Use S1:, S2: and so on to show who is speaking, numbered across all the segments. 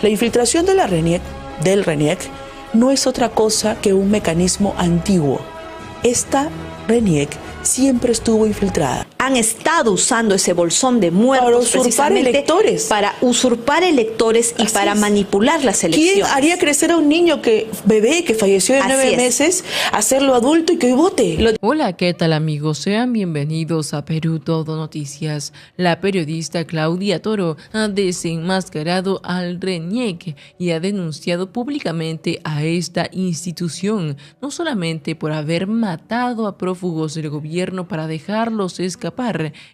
S1: La infiltración de del RENIEC no es otra cosa que un mecanismo antiguo. Esta RENIEC siempre estuvo infiltrada.
S2: Han estado usando ese bolsón de muertos
S1: para usurpar electores.
S2: Para usurpar electores y para manipular las elecciones.
S1: ¿Quién haría crecer a un niño bebé que falleció de 9 meses, hacerlo adulto y que hoy vote?
S3: Hola, ¿qué tal amigos? Sean bienvenidos a Perú Todo Noticias. La periodista Claudia Toro ha desenmascarado al RENIEC y ha denunciado públicamente a esta institución, no solamente por haber matado a prófugos del gobierno para dejarlos escapar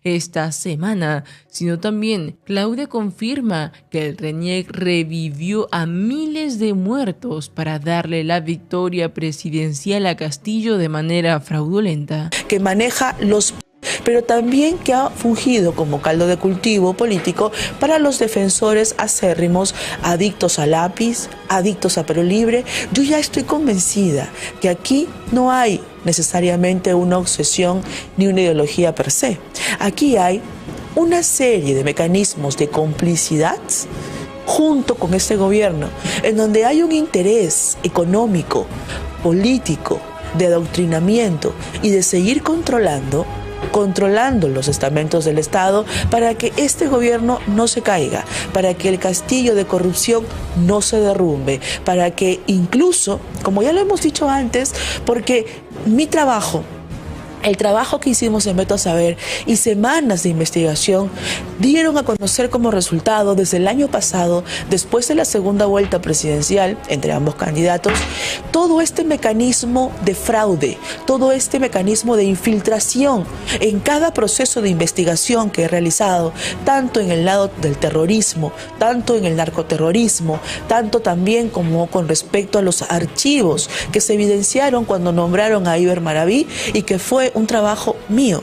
S3: esta semana, sino también Claudia confirma que el RENIEC revivió a miles de muertos para darle la victoria presidencial a Castillo de manera fraudulenta.
S1: Que maneja pero también que ha fungido como caldo de cultivo político para los defensores acérrimos, adictos al lápiz, adictos a Perú Libre. Yo ya estoy convencida que aquí no hay necesariamente una obsesión ni una ideología per se. Aquí hay una serie de mecanismos de complicidad junto con este gobierno, en donde hay un interés económico, político, de adoctrinamiento y de seguir controlando los estamentos del Estado para que este gobierno no se caiga, para que el castillo de corrupción no se derrumbe, para que incluso, como ya lo hemos dicho antes, porque mi trabajo, el trabajo que hicimos en Veto a Saber y semanas de investigación dieron a conocer como resultado desde el año pasado, después de la segunda vuelta presidencial entre ambos candidatos, todo este mecanismo de fraude, todo este mecanismo de infiltración en cada proceso de investigación que he realizado, tanto en el lado del terrorismo, tanto en el narcoterrorismo, tanto también como con respecto a los archivos que se evidenciaron cuando nombraron a Iber Maraví y que fue un trabajo mío,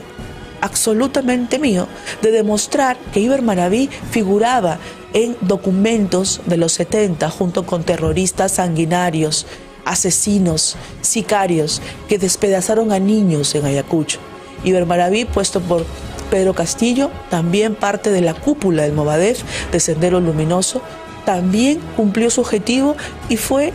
S1: absolutamente mío, de demostrar que Iber Maraví figuraba en documentos de los 70 junto con terroristas sanguinarios, asesinos, sicarios que despedazaron a niños en Ayacucho. Iber Maraví, puesto por Pedro Castillo, también parte de la cúpula del Movadef, de Sendero Luminoso, también cumplió su objetivo y fue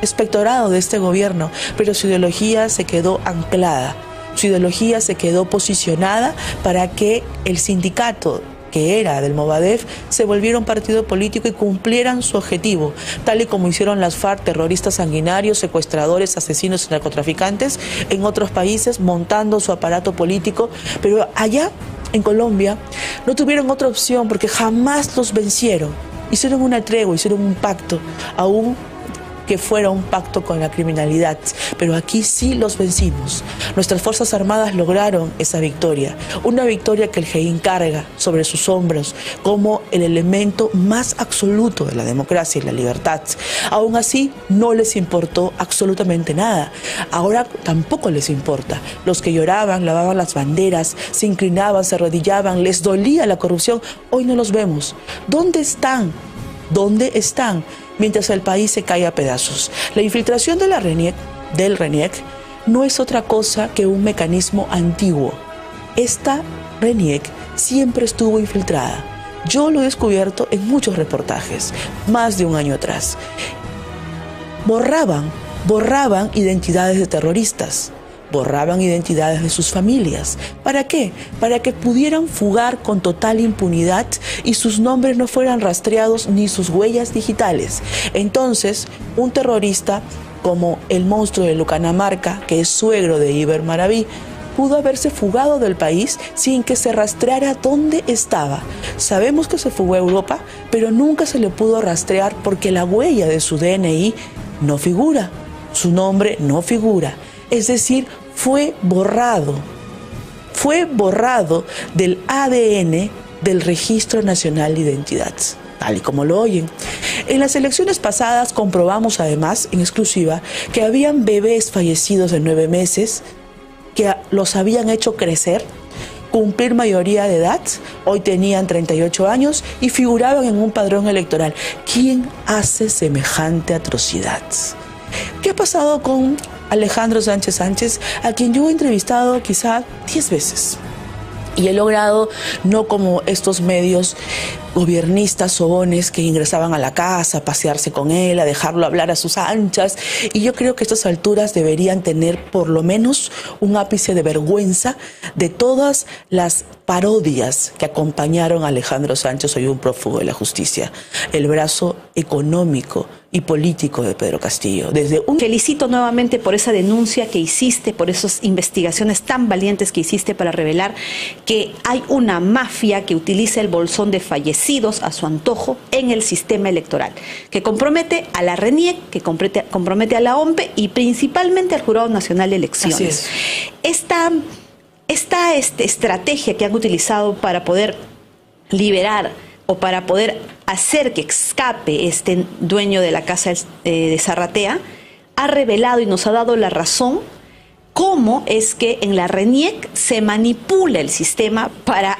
S1: inspectorado de este gobierno, pero su ideología se quedó anclada. Su ideología se quedó posicionada para que el sindicato que era del Movadef se volviera un partido político y cumplieran su objetivo, tal y como hicieron las FARC, terroristas sanguinarios, secuestradores, asesinos y narcotraficantes en otros países, montando su aparato político. Pero allá en Colombia no tuvieron otra opción porque jamás los vencieron. Hicieron una tregua, hicieron un pacto, aún que fuera un pacto con la criminalidad, pero aquí sí los vencimos. Nuestras Fuerzas Armadas lograron esa victoria, una victoria que el GEIN carga sobre sus hombros como el elemento más absoluto de la democracia y la libertad. Aún así, no les importó absolutamente nada. Ahora tampoco les importa. Los que lloraban, lavaban las banderas, se inclinaban, se arrodillaban, les dolía la corrupción, hoy no los vemos. ¿Dónde están? ¿Dónde están? Mientras el país se cae a pedazos. La infiltración de del RENIEC no es otra cosa que un mecanismo antiguo. Esta RENIEC siempre estuvo infiltrada. Yo lo he descubierto en muchos reportajes, más de un año atrás. Borraban identidades de terroristas. Borraban identidades de sus familias. ¿Para qué? Para que pudieran fugar con total impunidad y sus nombres no fueran rastreados ni sus huellas digitales. Entonces, un terrorista como el monstruo de Lucanamarca, que es suegro de Iber Maraví, pudo haberse fugado del país sin que se rastreara dónde estaba. Sabemos que se fugó a Europa, pero nunca se le pudo rastrear porque la huella de su DNI no figura, su nombre no figura. Es decir, fue borrado del ADN del Registro Nacional de Identidad, tal y como lo oyen. En las elecciones pasadas comprobamos además, en exclusiva, que habían bebés fallecidos de 9 meses que los habían hecho crecer, cumplir mayoría de edad, hoy tenían 38 años y figuraban en un padrón electoral. ¿Quién hace semejante atrocidad? ¿Qué ha pasado con Alejandro Sánchez Sánchez, a quien yo he entrevistado quizá 10 veces? Y he logrado, no como estos medios gobiernistas sobones que ingresaban a la casa, a pasearse con él, a dejarlo hablar a sus anchas. Y yo creo que a estas alturas deberían tener por lo menos un ápice de vergüenza de todas las parodias que acompañaron a Alejandro Sánchez, soy un prófugo de la justicia, el brazo económico y político de Pedro Castillo.
S2: Felicito nuevamente por esa denuncia que hiciste, por esas investigaciones tan valientes que hiciste para revelar que hay una mafia que utiliza el bolsón de fallecidos a su antojo en el sistema electoral, que compromete a la RENIEC, que compromete a la OMPE y principalmente al Jurado Nacional de Elecciones. Esta estrategia que han utilizado para poder liberar o para poder hacer que escape este dueño de la casa de Zarratea, ha revelado y nos ha dado la razón cómo es que en la RENIEC se manipula el sistema para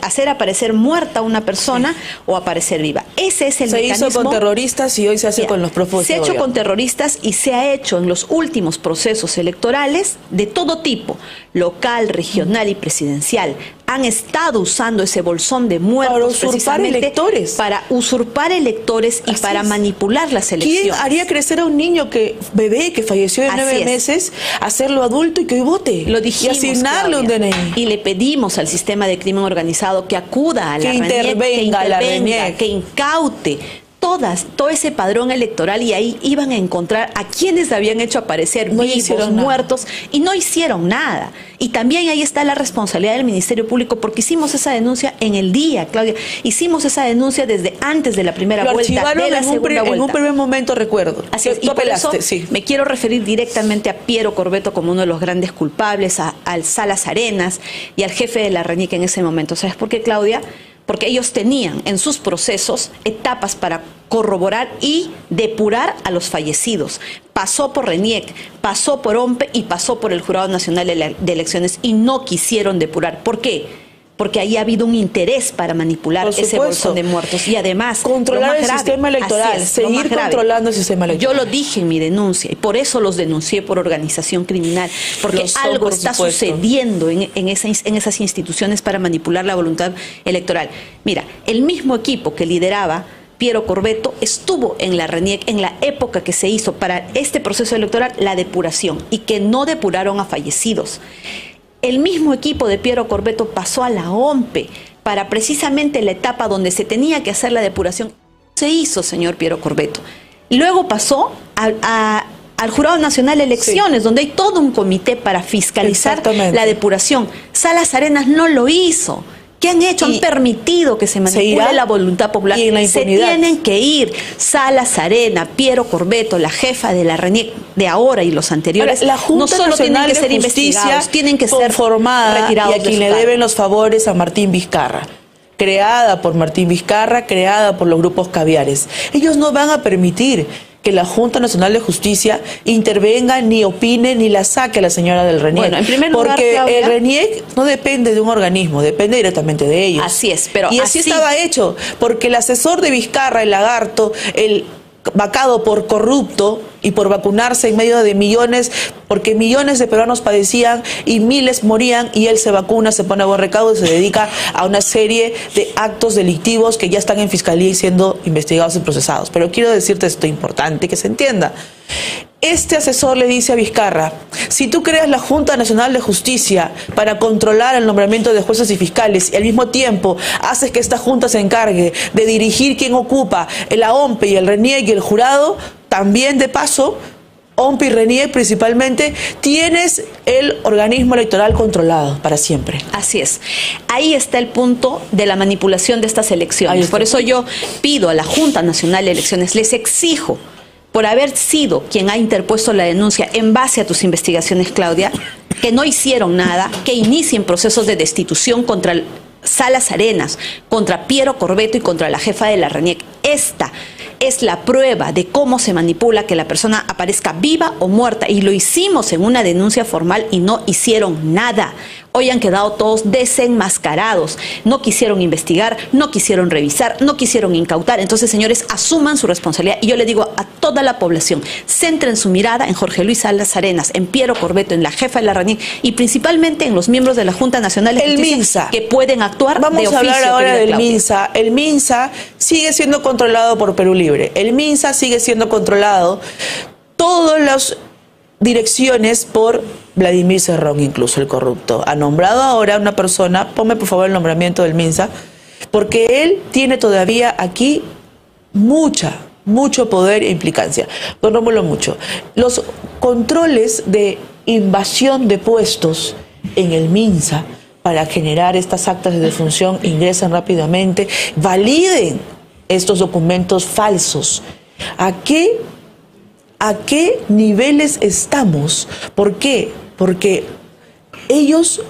S2: hacer aparecer muerta a una persona o aparecer viva. Ese es el mecanismo.
S1: Se hizo con terroristas y hoy se hace con los prófugos.
S2: Se ha hecho con terroristas y se ha hecho en los últimos procesos electorales de todo tipo, local, regional y presidencial. Han estado usando ese bolsón de muertos
S1: para usurpar electores.
S2: Para usurpar electores y para manipular las elecciones.
S1: ¿Quién haría crecer a un niño bebé que falleció de 9 meses, hacerlo adulto y que hoy vote?
S2: Lo dijimos,
S1: y asignarle un DNI.
S2: Y le pedimos al sistema de crimen organizado que acuda a la RENIEC, que incaute todo ese padrón electoral, y ahí iban a encontrar a quienes habían hecho aparecer vivos, muertos, y no hicieron nada. Y también ahí está la responsabilidad del Ministerio Público, porque hicimos esa denuncia en el día, Claudia. Hicimos esa denuncia desde antes de la primera vuelta, de la segunda vuelta.
S1: En un primer momento recuerdo.
S2: Así es, y por eso me quiero referir directamente a Piero Corbeto como uno de los grandes culpables, al Salas Arenas y al jefe de la RENIEC en ese momento. ¿Sabes por qué, Claudia? Porque ellos tenían en sus procesos etapas para corroborar y depurar a los fallecidos. Pasó por RENIEC, pasó por OMPE y pasó por el Jurado Nacional de Elecciones y no quisieron depurar. ¿Por qué? Porque ahí ha habido un interés para manipular ese bolsón de muertos. Y además,
S1: controlar el sistema electoral, seguir controlando el sistema electoral.
S2: Yo lo dije en mi denuncia y por eso los denuncié por organización criminal, porque algo está sucediendo en esas instituciones para manipular la voluntad electoral. Mira, el mismo equipo que lideraba Piero Corbeto estuvo en la RENIEC en la época que se hizo para este proceso electoral la depuración, y que no depuraron a fallecidos. El mismo equipo de Piero Corbeto pasó a la OMPE para precisamente la etapa donde se tenía que hacer la depuración. Se hizo, señor Piero Corbeto. Luego pasó al Jurado Nacional de Elecciones, donde hay todo un comité para fiscalizar la depuración. Salas Arenas no lo hizo. ¿Qué han hecho? Han permitido que se manipule la voluntad popular.
S1: Y en la impunidad.
S2: Se tienen que ir Salas Arena, Piero Corbeto, la jefa de la RENIEC de ahora y los anteriores.
S1: Ahora, la Junta
S2: no solo
S1: Nacional
S2: tienen que ser
S1: de Justicia
S2: investigados, tienen que ser retirados
S1: y a quien le deben los favores a Martín Vizcarra. Creada por Martín Vizcarra, creada por los grupos caviares. Ellos no van a permitir que la Junta Nacional de Justicia intervenga, ni opine, ni la saque a la señora del RENIEC.
S2: Bueno, en primer lugar,
S1: porque
S2: Claudia,
S1: el RENIEC no depende de un organismo, depende directamente de ellos.
S2: Así es, pero
S1: y así estaba hecho, porque el asesor de Vizcarra, el lagarto, el vacado por corrupto y por vacunarse en medio de millones, porque millones de peruanos padecían y miles morían, y él se vacuna, se pone a buen recaudo y se dedica a una serie de actos delictivos que ya están en fiscalía y siendo investigados y procesados. Pero quiero decirte esto importante, que se entienda. Este asesor le dice a Vizcarra: si tú creas la Junta Nacional de Justicia para controlar el nombramiento de jueces y fiscales y al mismo tiempo haces que esta Junta se encargue de dirigir quién ocupa la OMPE y el RENIEC y el jurado, también de paso, OMPE y RENIEC principalmente, tienes el organismo electoral controlado para siempre.
S2: Así es. Ahí está el punto de la manipulación de estas elecciones. Por eso yo pido a la Junta Nacional de Elecciones, les exijo, por haber sido quien ha interpuesto la denuncia en base a tus investigaciones, Claudia, que no hicieron nada, que inicien procesos de destitución contra Salas Arenas, contra Piero Corbeto y contra la jefa de la RENIEC. Esta es la prueba de cómo se manipula que la persona aparezca viva o muerta, y lo hicimos en una denuncia formal y no hicieron nada. Hoy han quedado todos desenmascarados. No quisieron investigar, no quisieron revisar, no quisieron incautar. Entonces, señores, asuman su responsabilidad. Y yo le digo a toda la población, centren su mirada en Jorge Luis Salas Arenas, en Piero Corbeto, en la jefa de la RANIC y principalmente en los miembros de la Junta Nacional de Justicia que pueden actuar de oficio.
S1: Vamos a hablar ahora del MINSA. El MINSA sigue siendo controlado por Perú Libre. El MINSA sigue siendo controlado, todas las direcciones, por Vladimir Cerrón, incluso el corrupto. Ha nombrado ahora una persona, ponme por favor el nombramiento del MINSA, porque él tiene todavía aquí mucho poder e implicancia. Don Rómulo, mucho. Los controles de invasión de puestos en el MINSA para generar estas actas de defunción ingresan rápidamente, validen estos documentos falsos. ¿A qué niveles estamos? ¿Por qué? Porque ellos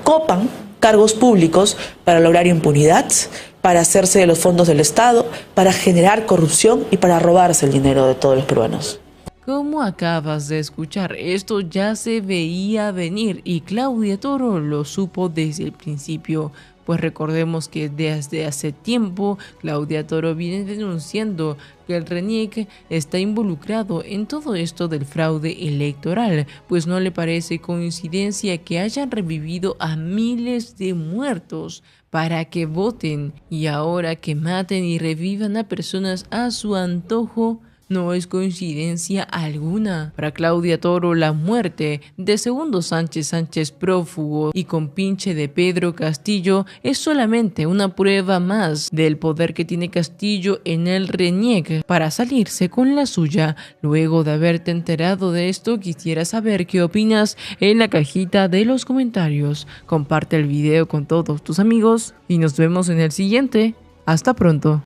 S1: copan cargos públicos para lograr impunidad, para hacerse de los fondos del Estado, para generar corrupción y para robarse el dinero de todos los peruanos.
S3: Como acabas de escuchar, esto ya se veía venir y Claudia Toro lo supo desde el principio. Pues recordemos que desde hace tiempo Claudia Toro viene denunciando que el RENIEC está involucrado en todo esto del fraude electoral, pues no le parece coincidencia que hayan revivido a miles de muertos para que voten y ahora que maten y revivan a personas a su antojo. No es coincidencia alguna. Para Claudia Toro, la muerte de Segundo Sánchez prófugo y compinche de Pedro Castillo es solamente una prueba más del poder que tiene Castillo en el RENIEC para salirse con la suya. Luego de haberte enterado de esto, quisiera saber qué opinas en la cajita de los comentarios. Comparte el video con todos tus amigos y nos vemos en el siguiente. Hasta pronto.